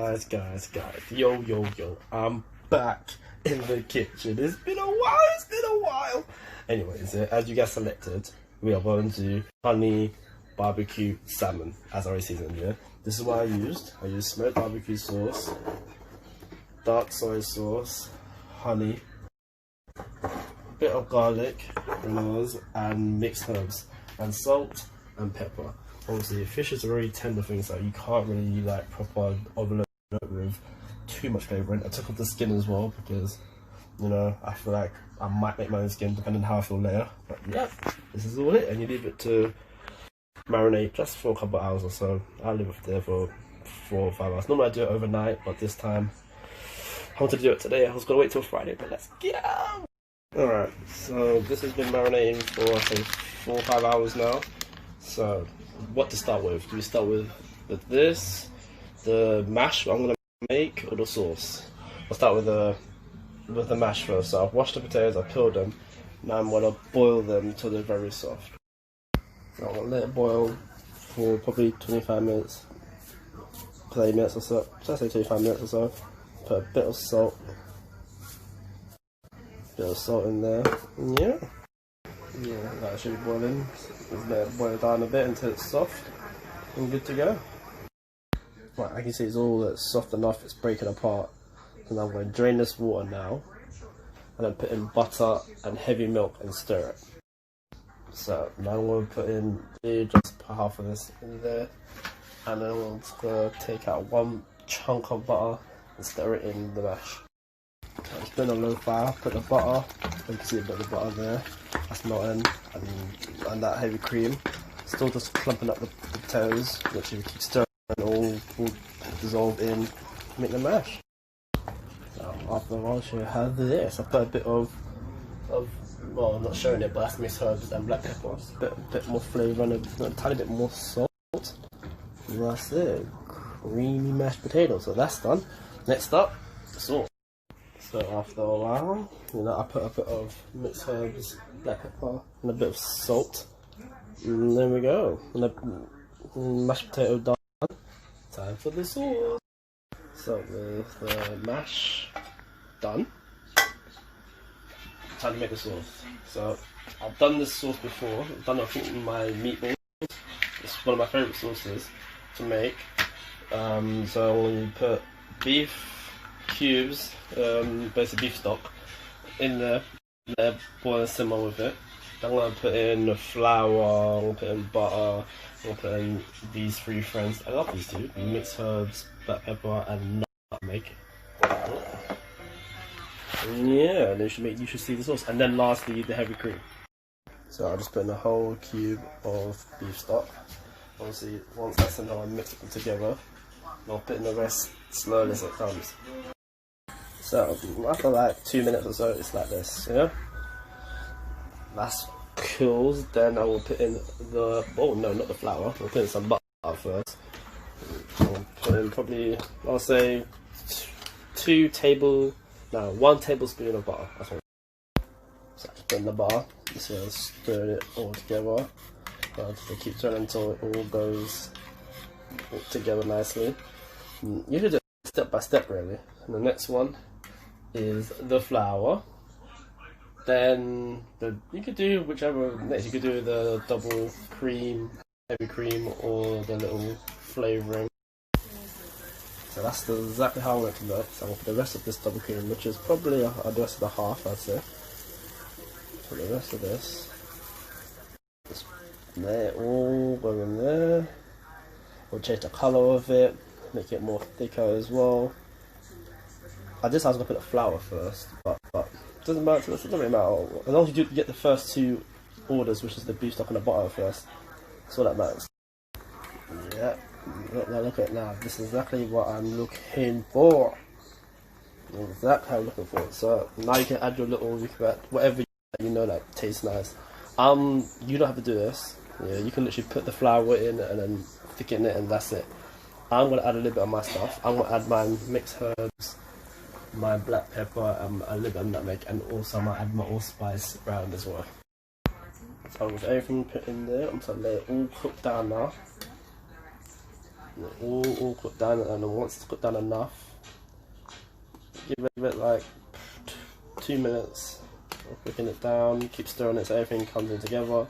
Guys, yo, I'm back in the kitchen. It's been a while. Anyways, as you guys selected, we are going to honey barbecue salmon as our season. Yeah, this is what I used. I used smoked barbecue sauce, dark soy sauce, honey, a bit of garlic, and mixed herbs, and salt and pepper. Obviously, fish is a very tender thing, so you can't really like proper overload it with too much flavour. I took off the skin as well because, you know, I feel like I might make my own skin depending on how I feel later. But yeah, this is all it, and you leave it to marinate just for a couple of hours or so. I leave it there for 4 or 5 hours. Normally I do it overnight, but this time I wanted to do it today. I was gonna wait till Friday, but let's go. Alright, so this has been marinating for I think 4 or 5 hours now. So what to start with? Do we start with this, the mash I'm gonna make, or the sauce? I'll start with the mash first. So I've washed the potatoes, I've peeled them. Now I'm gonna boil them till they're very soft. So I'm gonna let it boil for probably 25 minutes, 30 minutes or so. So I say 25 minutes or so. Put a bit of salt in there. Yeah, that should be boiling. Just let it boil down a bit until it's soft and good to go. Right, I can see it's all soft enough, it's breaking apart. And I'm going to drain this water now, and then put in butter and heavy milk and stir it. So now I'm going to put in, just put half of this in there, and then I'm going to take out 1 chunk of butter and stir it in the mash. So it's been on low fire, put the butter, you can see a bit of the butter there, that's melting, and that heavy cream. Still just clumping up the potatoes, which if you keep stirring, all will dissolve in, make the mash. So after a while, you have this. I put a bit of well, I'm not showing it, but that's mixed herbs and black pepper. A bit more flavour and a tiny bit more salt. And that's it, creamy mashed potatoes. So that's done. Next up, sauce. So after a while, you know, I put a bit of mixed herbs, black pepper, and a bit of salt. And there we go. And the mashed potato done. Time for the sauce. So with the mash done, time to make the sauce. So I've done this sauce before. I've done it with my meatballs. It's one of my favourite sauces to make. So when you put beef cubes, basically beef stock, in there, let it boil and simmer with it. I'm going to put in the flour, I'm going to put in butter, I'm going to put in these 3 friends. I love these 2, mixed herbs, black pepper and nutmeg. Yeah, and you should see the sauce. And then lastly, the heavy cream. So I'll just put in a whole cube of beef stock. Obviously, once that's in, I'll mix it together. I'll put in the rest slowly as it comes. So after like 2 minutes or so, it's like this, yeah? That's cools, then I will put in the, oh no, not the flour, I'll put in some butter first. I'll put in probably, I'll say 1 tablespoon of butter. That's what. So I just put in the butter, just stir it all together. I'll just keep turning until it all goes together nicely. You should do it step by step really. And the next one is the flour. Then you could do whichever next. You could do the double cream, heavy cream, or the little flavouring. So that's exactly how I want it to look. So I'm going to put the rest of this double cream, which is probably the rest of the half, I'd say. Put the rest of this. Just let it all go in there. We'll change the colour of it, make it more thicker as well. I was going to put the flour first, but it doesn't matter. It doesn't really matter. As long as you get the first 2 orders, which is the beef stock and the butter first, that's all that matters. Yeah, look at it now. This is exactly what I'm looking for. Exactly how I'm looking for. So now you can add your little, you can add whatever you know that tastes nice. You don't have to do this. Yeah, you can literally put the flour in and then thicken it, and that's it. I'm gonna add a little bit of my stuff. I'm gonna add my mixed herbs, my black pepper, a little bit of nutmeg, and also I'm gonna add my allspice round as well. So with everything put in there, I'm gonna let it all cook down now. all cooked down, and then once it's cooked down enough, give it like 2 minutes of cooking it down. Keep stirring it so everything comes in together.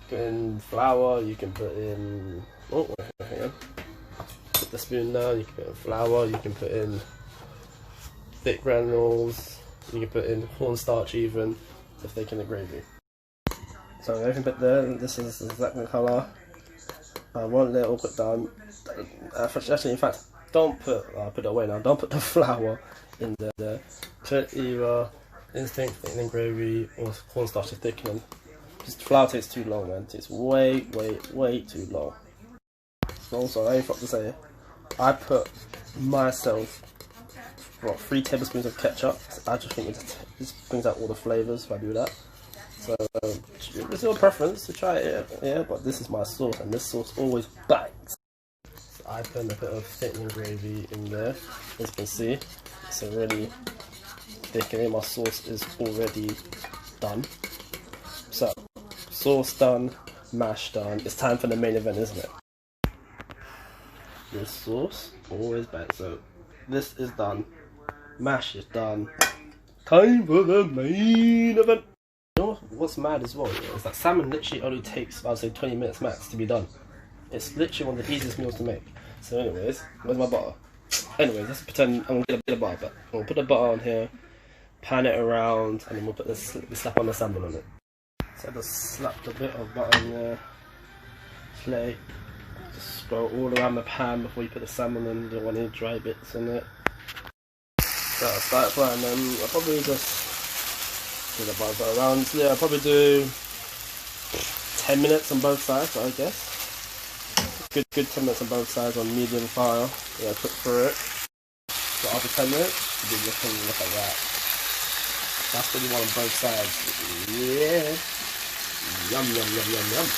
Put in flour. You can put in put the spoon down. You can put in flour. You can put in thick granules. You can put in cornstarch even to thicken the gravy. So everything put there. This is exactly the colour. I won't let it all cook down. Actually, in fact, don't put. I'll put it away now. Don't put the flour in there. Put either instant thickening gravy or cornstarch to thicken. Just flour takes too long, man. It takes way too long. Also, I forgot to say, I put myself 3 tablespoons of ketchup. I just think it just brings out all the flavours if I do that. So it's your preference to try it, yeah. But this is my sauce, and this sauce always bites. So I put a bit of thickening gravy in there. As you can see, it's already thickening. My sauce is already done. So sauce done, mash done. It's time for the main event, isn't it? This sauce always bites. So this is done. Mash is done. Time for the main event. You know what's mad as well, is that salmon literally only takes, I'd say, 20 minutes max to be done. It's literally one of the easiest meals to make. So anyways, where's my butter? Anyways, let's pretend I'm going to get a bit of butter, but we'll put the butter on here, pan it around, and then we'll put the slap on the salmon on it. So I just slapped a bit of butter in there, plate, just go all around the pan before you put the salmon in. You don't want any dry bits in it. So I'll start frying them. I'll probably just do the butter around. So yeah, I'll probably do 10 minutes on both sides, I guess. Good 10 minutes on both sides on medium fire. Yeah, cook through it. So after 10 minutes, you do looking look like that. That's what you want on both sides. Yeah. Yum yum yum yum yum.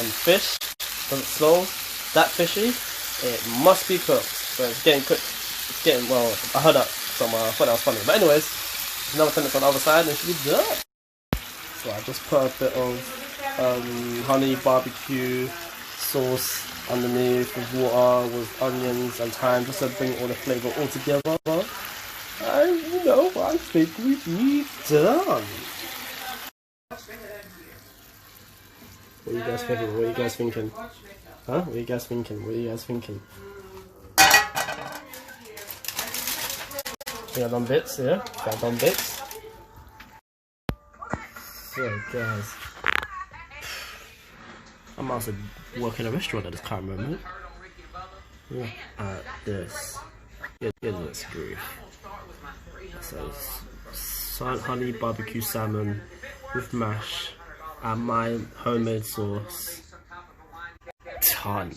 And fish, doesn't smell that fishy. It must be cooked. So it's getting cooked. It's getting, well, I heard that somewhere. I thought that was funny. But anyways, another 10 minutes on the other side and it should be done. So I just put a bit of honey barbecue sauce underneath with water, with onions and thyme, just to bring all the flavour all together. And you know, I think we've done. What are you guys thinking? What are you guys thinking? Huh? What are you guys thinking? What are you guys thinking? Yeah, done bits, yeah? Got done bits. So guys, I must have worked in a restaurant at this current moment. Look at this. It looks great. So honey barbecue salmon with mash and my homemade sauce. Ton.